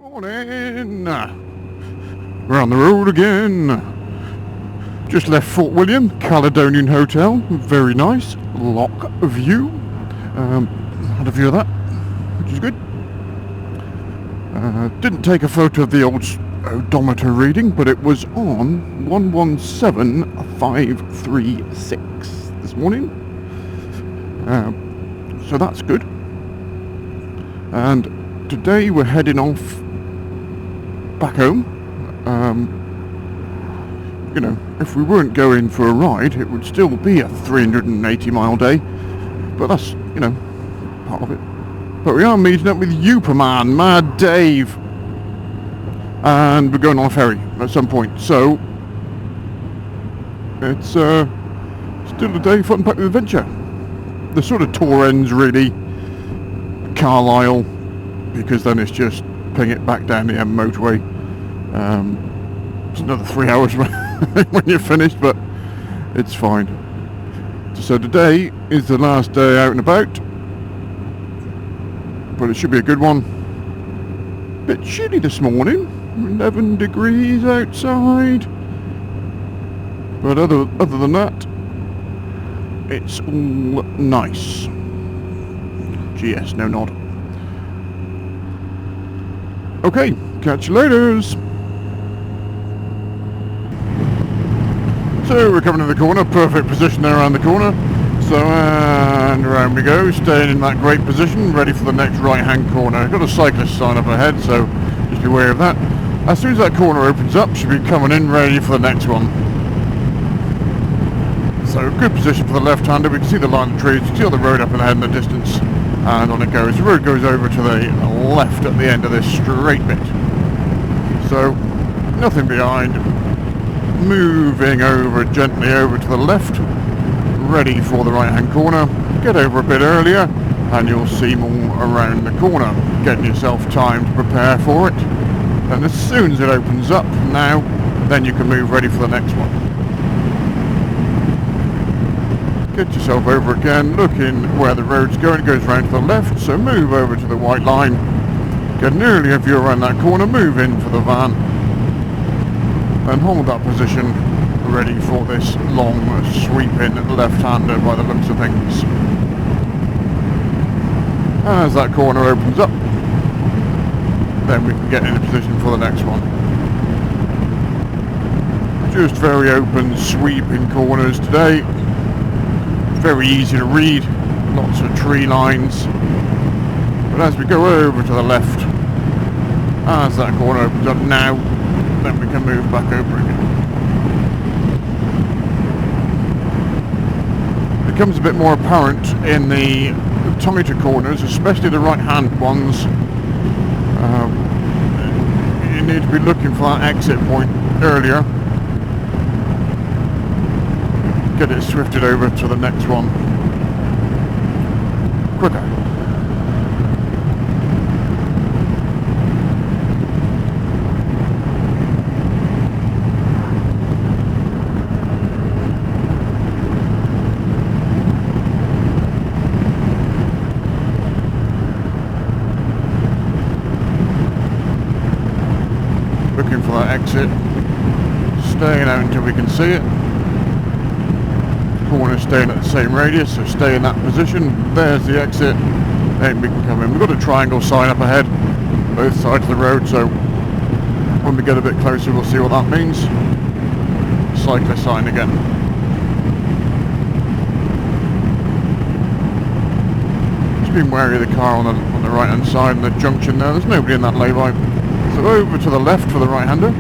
Morning! We're on the road again. Just left Fort William, Caledonian Hotel. Very nice. Lock view. Had a view of that, which is good. Didn't take a photo of the old odometer reading, but it was on 117536 this morning. So that's good. And today we're heading off back home. You know, if we weren't going for a ride, it would still be a 380 mile day, but that's, you know, part of it. But we are meeting up with yoopaman, Mad Dave, and we're going on a ferry at some point, so it's still a day fun packed with adventure. The sort of tour ends really Carlisle, because then it's just ping it back down the M motorway. It's another 3 hours when you're finished, but it's fine. So today is the last day out and about, but it should be a good one. Bit chilly this morning, 11 degrees outside, but other than that, it's all nice. GS, no nod. Okay, catch you laters. So we're coming to the corner, perfect position there around the corner. So, and around we go, staying in that great position, ready for the next right-hand corner. Got a cyclist sign up ahead, so just be aware of that. As soon as that corner opens up, should be coming in ready for the next one. So, good position for the left-hander. We can see the line of trees, you can see all the road up ahead in the distance, and on it goes. The road goes over to the left at the end of this straight bit. So, nothing behind. Moving over gently over to the left, ready for the right-hand corner. Get over a bit earlier, and you'll see more around the corner. Getting yourself time to prepare for it. And as soon as it opens up now, then you can move ready for the next one. Get yourself over again, looking where the road's going. It goes round to the left, so move over to the white line. Get an earlier view around that corner, move in for the van, and hold that position ready for this long sweeping left-hander by the looks of things. As that corner opens up, then we can get in a position for the next one. Just very open sweeping corners today. Very easy to read, lots of tree lines. But as we go over to the left, as that corner opens up now, then we can move back over again. It becomes a bit more apparent in the tighter corners, especially the right-hand ones. You need to be looking for that exit point earlier. Get it swifted over to the next one quicker. Looking for that exit, staying out until we can see it. Corner staying at the same radius, so stay in that position. There's the exit, then we can come in. We've got a triangle sign up ahead, both sides of the road, so when we get a bit closer we'll see what that means. Cyclist sign again. Just being wary of the car on the right hand side and the junction there. There's nobody in that lay-by. So over to the left for the right-hander,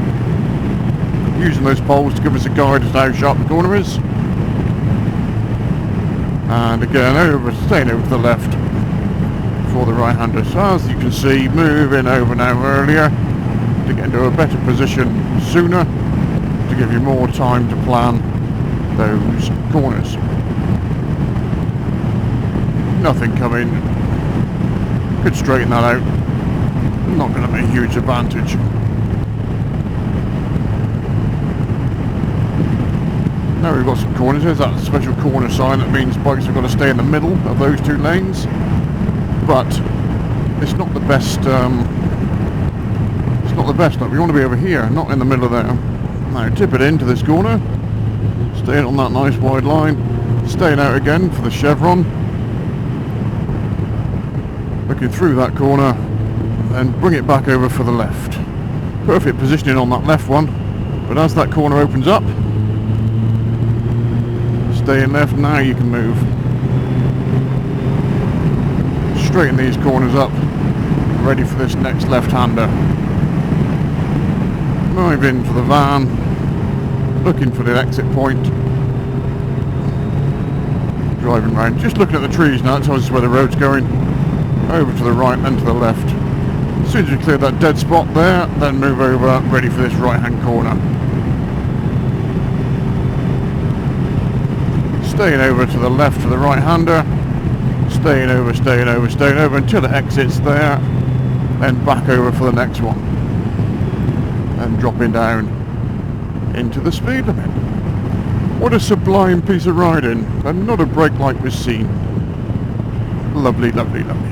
using those poles to give us a guide as to how sharp the corner is. And again, staying over to the left for the right-hander. So as you can see, moving over now earlier to get into a better position sooner, to give you more time to plan those corners. Nothing coming. Could straighten that out. Not going to be a huge advantage. Now we've got some corners. There's that special corner sign that means bikes have got to stay in the middle of those two lanes. But it's not the best the best. Like, we want to be over here, not in the middle of there. Now tip it into this corner, staying on that nice wide line, staying out again for the chevron, looking through that corner, and bring it back over for the left. Perfect positioning on that left one, but as that corner opens up, stay in left. Now you can move. Straighten these corners up, ready for this next left-hander. Drive in for the van, looking for the exit point. Driving round, just looking at the trees now, it tells us where the road's going. Over to the right and to the left. As soon as you clear that dead spot there, then move over, ready for this right-hand corner. Staying over to the left for the right-hander. Staying over until it exits there. Then back over for the next one. And dropping down into the speed limit. What a sublime piece of riding, and not a brake light was seen. Lovely, lovely, lovely.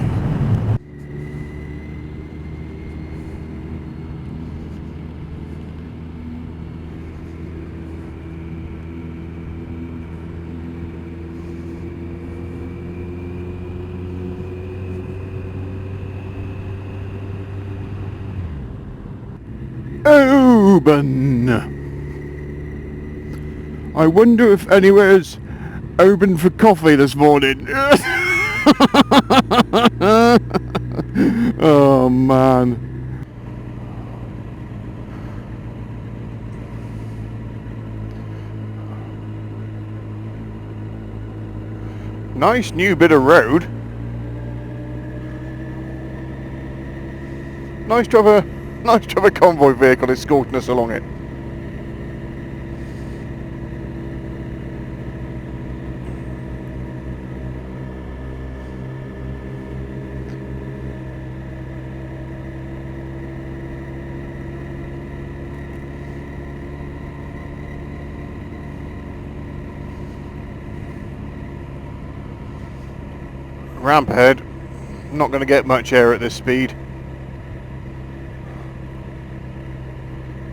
Oban. I wonder if anywhere's open for coffee this morning. Oh man. Nice new bit of road. Nice to have a convoy vehicle escorting us along it. Ramp ahead. Not going to get much air at this speed.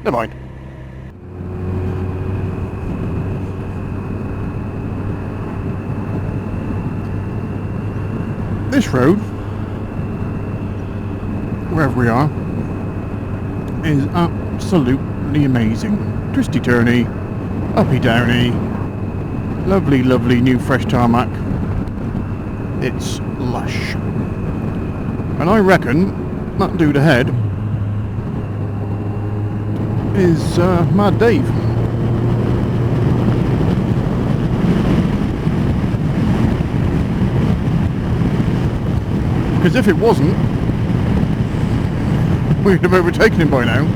Never mind. This road, wherever we are, is absolutely amazing. Twisty turny, uppy downy, lovely, lovely new fresh tarmac. It's lush. And I reckon that dude ahead is Mad Dave. Because if it wasn't, we'd have overtaken him by now.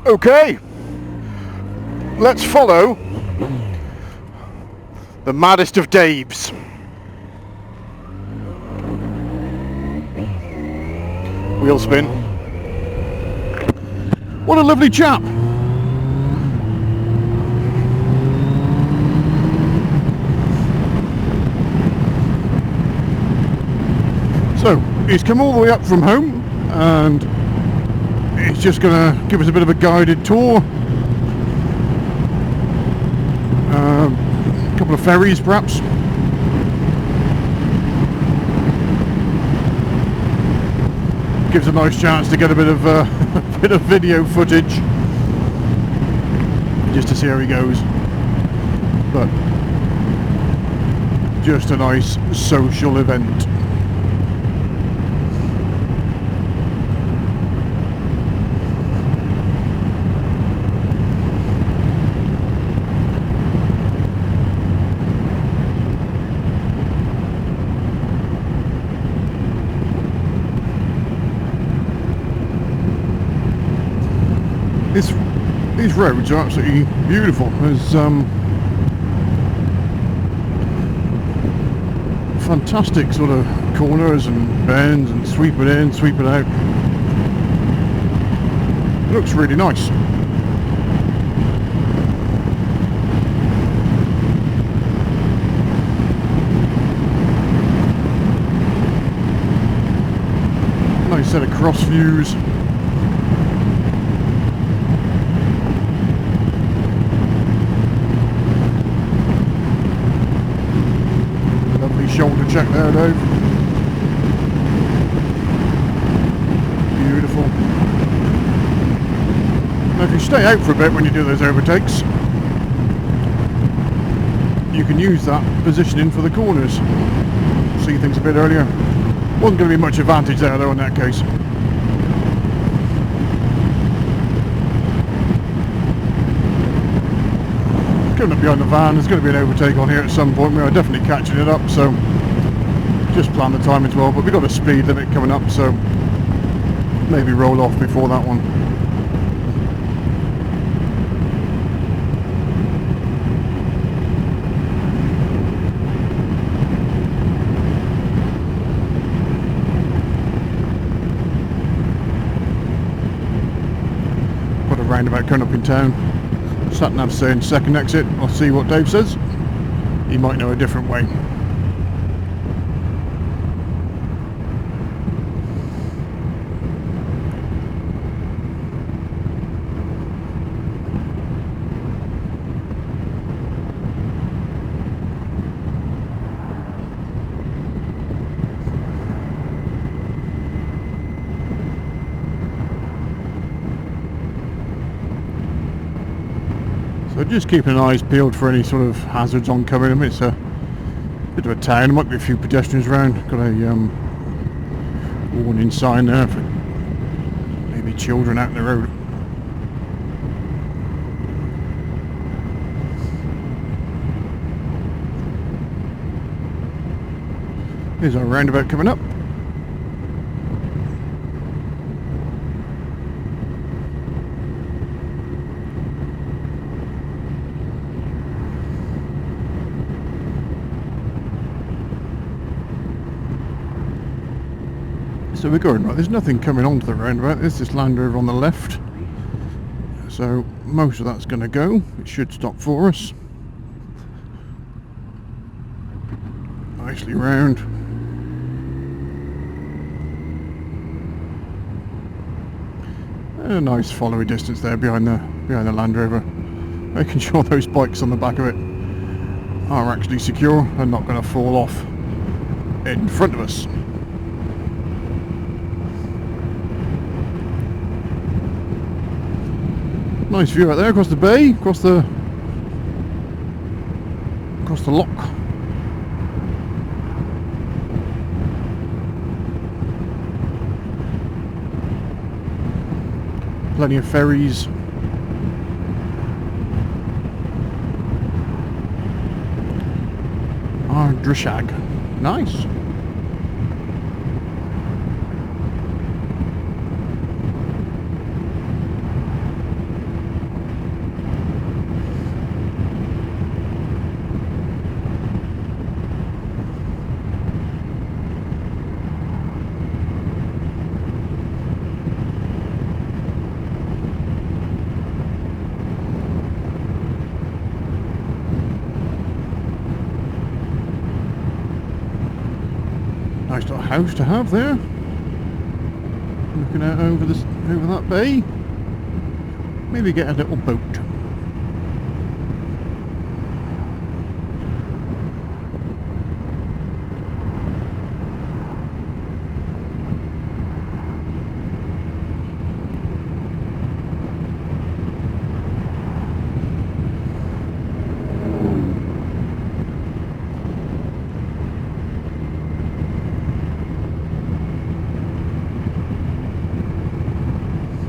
Okay, let's follow the maddest of Daves. Wheel spin. What a lovely chap. So, he's come all the way up from home and He's just going to give us a bit of a guided tour. A couple of ferries perhaps. Gives a nice chance to get a bit of video footage, just to see how he goes. But just a nice social event. These roads are absolutely beautiful. There's fantastic sort of corners and bends and sweep it in, sweep it out. It looks really nice. Nice set of cross views. Shoulder check there, Dave. Beautiful. Now if you stay out for a bit when you do those overtakes, you can use that positioning for the corners. See things a bit earlier. Wasn't going to be much advantage there though in that case. Coming up behind the van, there's going to be an overtake on here at some point. We are definitely catching it up, so just plan the time as well. But we've got a speed limit coming up, so maybe roll off before that one. Got a roundabout coming up in town. Sat-nav saying second exit. I'll see what Dave says. He might know a different way. So just keeping eyes peeled for any sort of hazards oncoming. I mean, it's a bit of a town. There might be a few pedestrians around. Got a warning sign there for maybe children out in the road. Here's our roundabout coming up. So we're going right, there's nothing coming onto the roundabout, there's this Land Rover on the left, so most of that's going to go. It should stop for us. Nicely round. And a nice followy distance there behind the Land Rover, making sure those bikes on the back of it are actually secure and not going to fall off in front of us. Nice view out there across the bay, across the lock. Plenty of ferries. Drishag. Nice. Nice little house to have there. Looking out over this over that bay. Maybe get a little boat.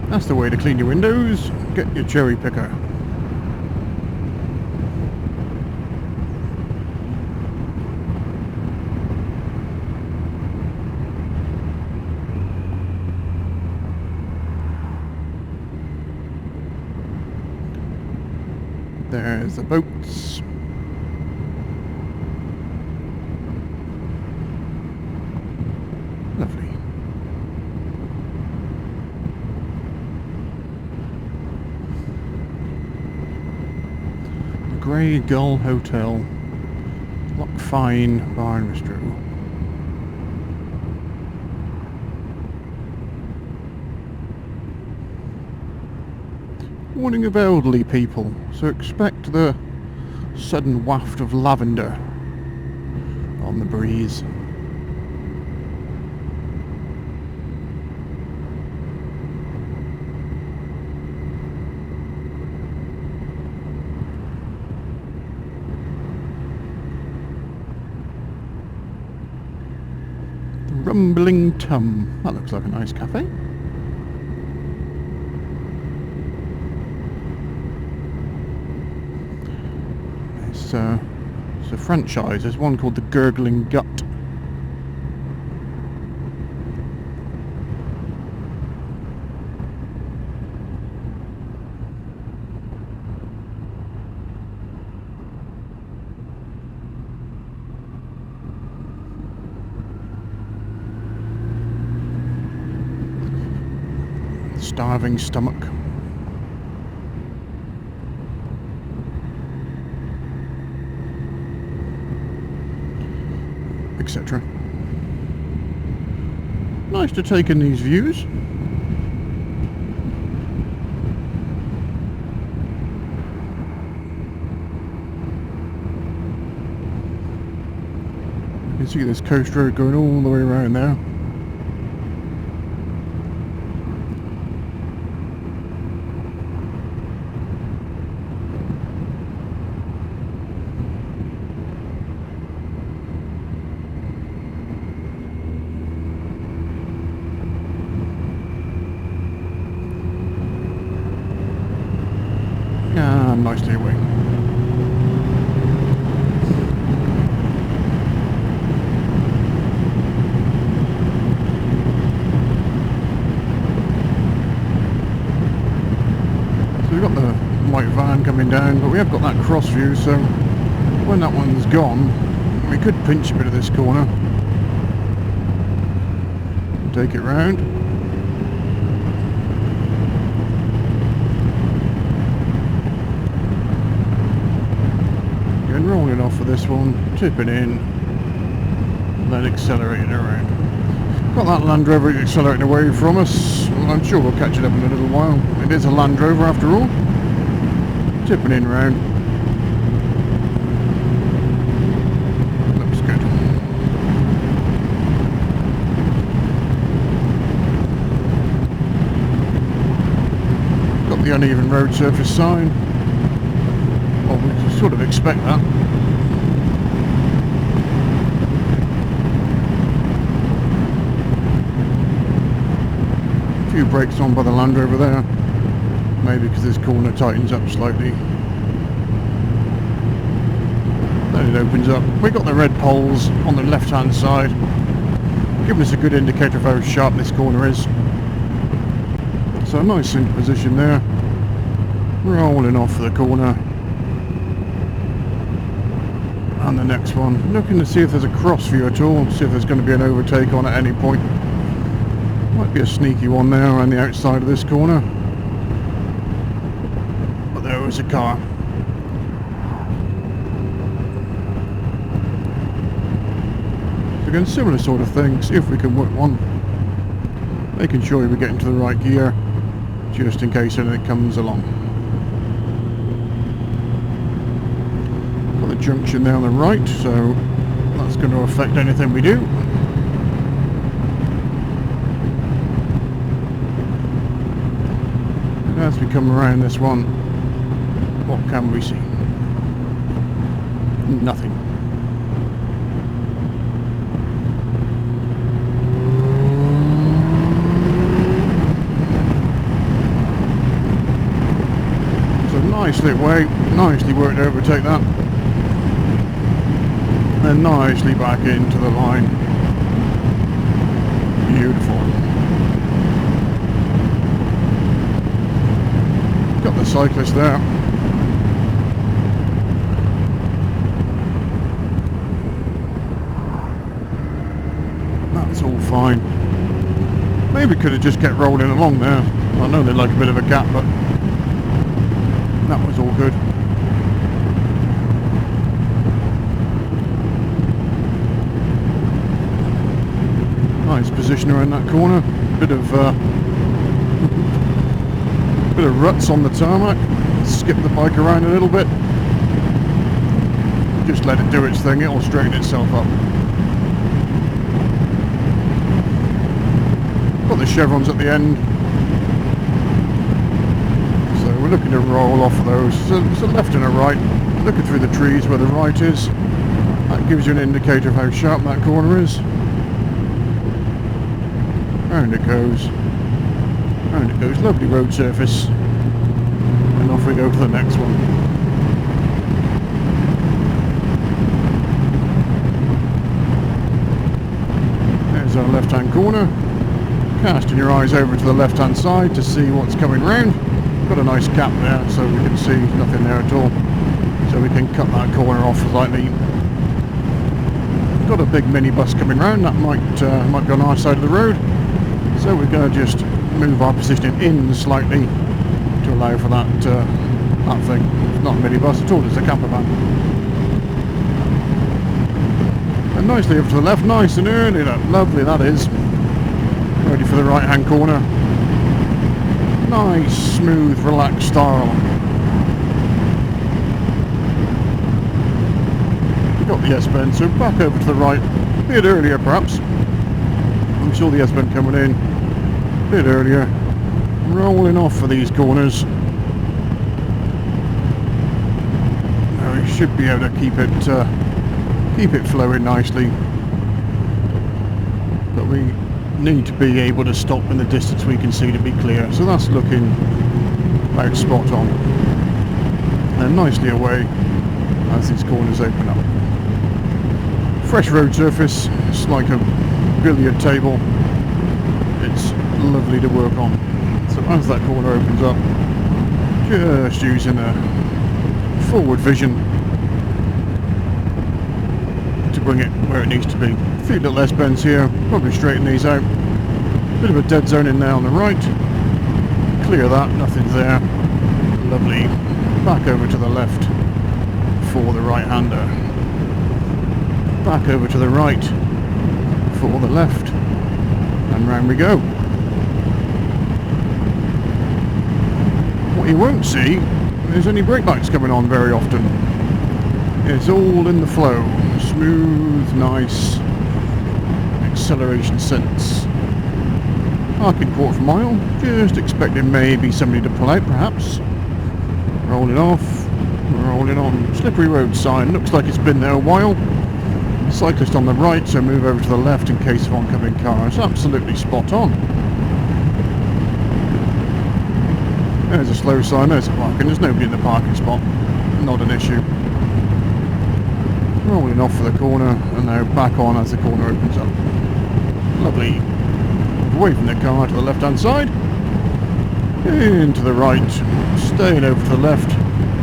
That's the way to clean your windows. Get your cherry picker. There's the boats. Lovely. Grey Gull Hotel, Loch Fyne Bar and Bistro. Warning of elderly people, so expect the sudden waft of lavender on the breeze. Rumbling Tum. That looks like a nice cafe. It's a franchise. There's one called the Gurgling Gut. Starving stomach. Etc. Nice to take in these views. You can see this coast road going all the way around there. Nicely away. So we've got the white van coming down, but we have got that cross view, so when that one's gone, we could pinch a bit of this corner. Take it round. Rolling off for this one, tipping in, then accelerating around. Got that Land Rover accelerating away from us. I'm sure we'll catch it up in a little while. It is a Land Rover after all. Tipping in round. Looks good. Got the uneven road surface sign. Well, we can sort of expect that. A few brakes on by the Land Rover there. Maybe because this corner tightens up slightly. Then it opens up. We got the red poles on the left hand side, giving us a good indicator of how sharp this corner is. So nice into position there. Rolling off for the corner. And the next one, looking to see if there's a cross view at all, see if there's going to be an overtake on at any point. Might be a sneaky one there around the outside of this corner. But there was a car. So again, similar sort of thing, see if we can work one. Making sure we get into the right gear. just in case anything comes along. Got the junction there on the right, so that's going to affect anything we do. And as we come around this one, what can we see? Nothing. Nicely away, nicely worked to overtake that. Then nicely back into the line. Beautiful. Got the cyclist there. That's all fine. Maybe could have just kept rolling along there. I know they like a bit of a gap, but that was all good. Nice position around that corner. Bit of ruts on the tarmac. Skip the bike around a little bit. Just let it do its thing. It'll straighten itself up. Got the chevrons at the end. We're looking to roll off of those. So it's a left and a right. Looking through the trees where the right is. That gives you an indicator of how sharp that corner is. Round it goes. Round it goes. Lovely road surface. And off we go to the next one. There's our left-hand corner. Casting your eyes over to the left-hand side to see what's coming round. Got a nice gap there, so we can see nothing there at all. So we can cut that corner off slightly. Got a big minibus coming round. That might be on our side of the road. So we're going to just move our position in slightly to allow for that that thing. It's not a minibus at all. It's a camper van. And nicely up to the left, nice and early. Lovely that is. Ready for the right-hand corner. Nice, smooth, relaxed style. We've got the S-bend, so back over to the right. A bit earlier, perhaps. I'm sure the S-bend coming in a bit earlier. Rolling off for these corners. Now we should be able to keep it flowing nicely. But we need to be able to stop in the distance we can see to be clear, so that's looking about spot on. And nicely away as these corners open up. Fresh road surface, it's like a billiard table. It's lovely to work on. So as that corner opens up, just using a forward vision to bring it where it needs to be. A few little S-bends here, probably straighten these out. Bit of a dead zone in there on the right. Clear that, nothing's there. Lovely. Back over to the left for the right-hander. Back over to the right for the left. And round we go. What you won't see is any brake lights coming on very often. It's all in the flow. Smooth, nice acceleration sense. Parking quarter of a mile, just expecting maybe somebody to pull out perhaps. Rolling off, rolling on. Slippery road sign, looks like it's been there a while. Cyclist on the right, so move over to the left in case of oncoming cars. Absolutely spot on. There's a slow sign, there's a parking, there's nobody in the parking spot. Not an issue. Rolling off for the corner and now back on as the corner opens up. Lovely. Away from the car to the left hand side. Into the right. Staying over to the left.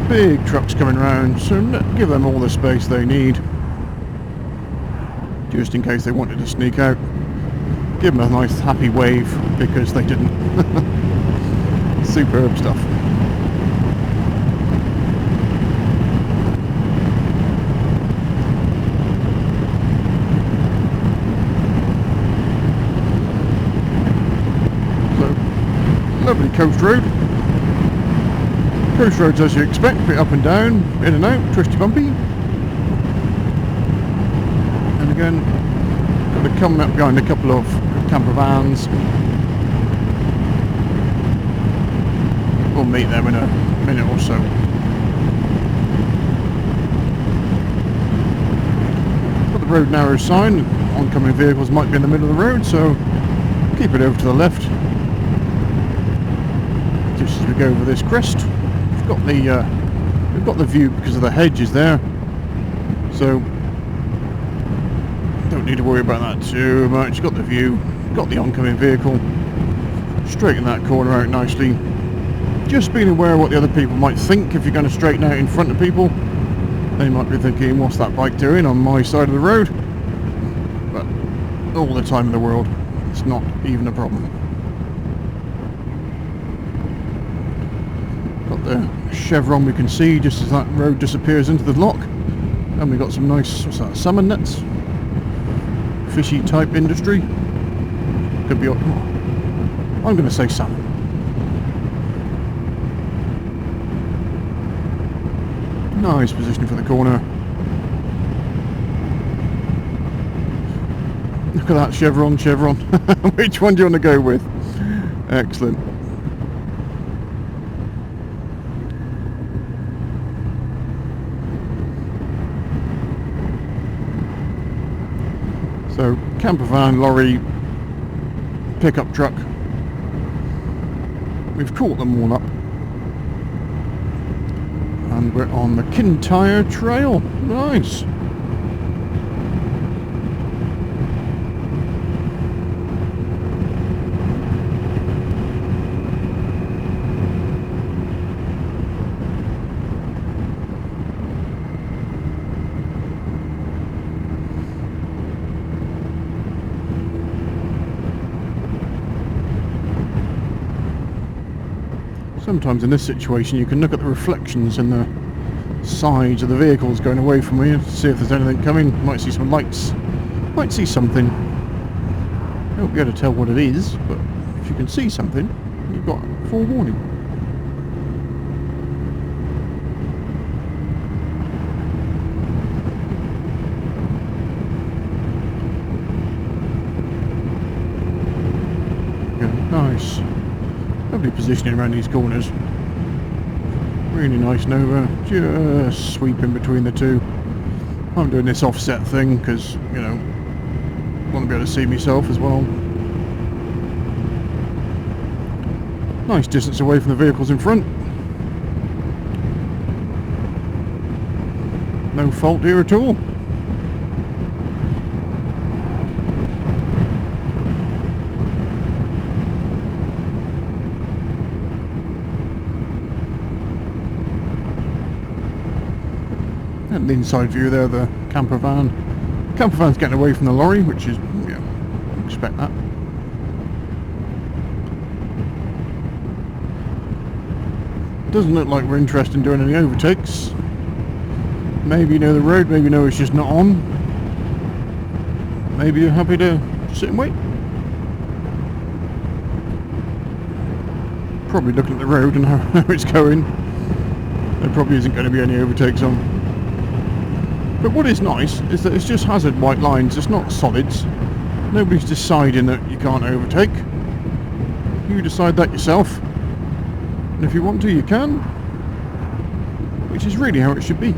Big trucks coming round, so give them all the space they need. Just in case they wanted to sneak out. Give them a nice happy wave because they didn't. Superb stuff. Lovely coast road. Coast roads, as you expect, a bit up and down, in and out, twisty bumpy. And again, got to come up behind a couple of camper vans. We'll meet them in a minute or so. Got the road narrow sign. Oncoming vehicles might be in the middle of the road, so keep it over to the left. Just as we go over this crest, we've got the view because of the hedges there, so don't need to worry about that too much. Got the view, got the oncoming vehicle, straighten that corner out nicely. Just being aware of what the other people might think. If you're going to straighten out in front of people, they might be thinking, what's that bike doing on my side of the road? But all the time in the world, it's not even a problem. Got the chevron we can see just as that road disappears into the lock, and we've got some nice, what's that, salmon nets, fishy type industry. Could be, I'm going to say salmon. Nice position for the corner. Look at that chevron. Which one do you want to go with? Excellent. So, camper van, lorry, pickup truck. We've caught them all up. And we're on the Kintyre Trail. Nice. Sometimes in this situation you can look at the reflections in the sides of the vehicles going away from you to see if there's anything coming. Might see some lights, might see something. You won't be able to tell what it is, but if you can see something, you've got forewarning. Yeah, nice. Lovely positioning around these corners. Really nice Nova, just sweeping between the two. I'm doing this offset thing because, you know, want to be able to see myself as well. Nice distance away from the vehicles in front. No fault here at all. And the inside view there, the camper van. Camper van's getting away from the lorry, which is, yeah, expect that. Doesn't look like we're interested in doing any overtakes. Maybe you know the road, maybe you know it's just not on. Maybe you're happy to sit and wait. Probably looking at the road and how it's going. There probably isn't going to be any overtakes on. But what is nice is that it's just hazard white lines, it's not solids. Nobody's deciding that you can't overtake. You decide that yourself. And if you want to, you can. Which is really how it should be.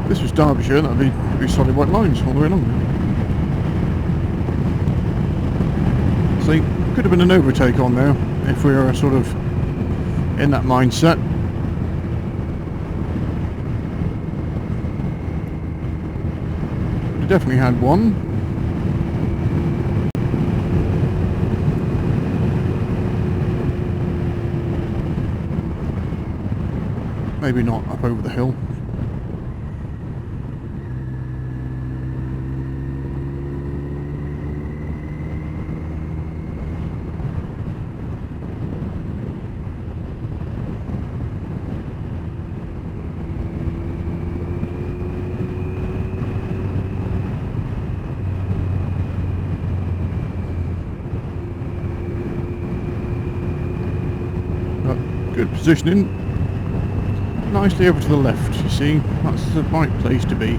If this was Derbyshire, that would be solid white lines all the way along. See, could have been an overtake on there if we were sort of in that mindset. We definitely had one. Maybe not up over the hill. Good positioning. Nicely over to the left, you see. That's the right place to be.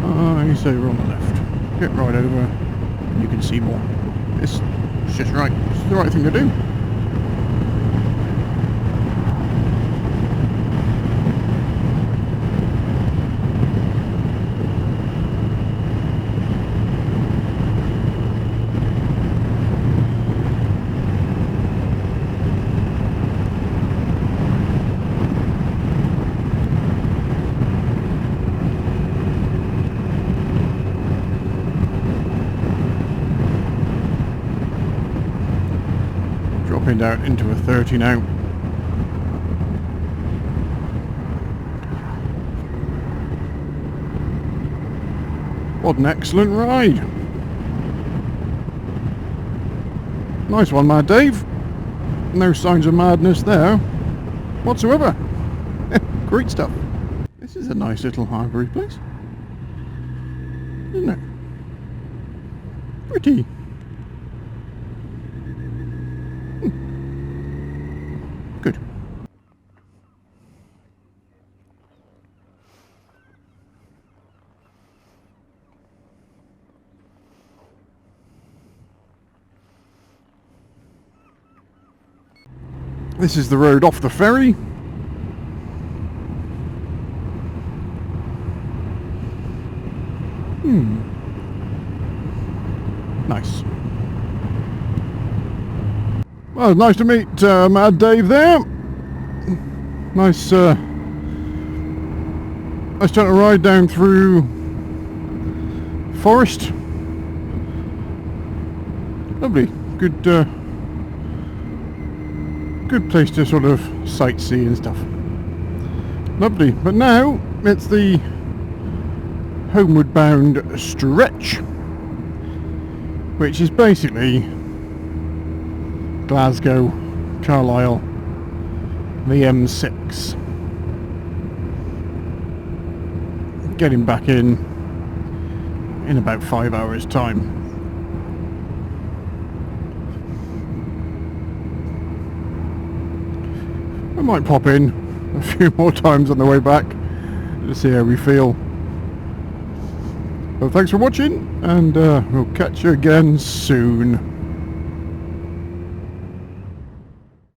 Eyes over on the left. Get right over. You can see more. It's just right. It's the right thing to do. Dropping down into a 30 now. What an excellent ride. Nice one, Mad Dave. No signs of madness there whatsoever. Great stuff. This is a nice little harbour place, isn't it? Pretty. Good. This is the road off the ferry. Nice. Well, nice to meet Mad Dave there. Nice, nice time to ride down through forest. Lovely. Good, good place to sort of sightsee and stuff. Lovely. But now it's the homeward bound stretch, which is basically Glasgow, Carlisle, the M6. Getting back in about 5 hours time. I might pop in a few more times on the way back to see how we feel. Well, thanks for watching, and we'll catch you again soon.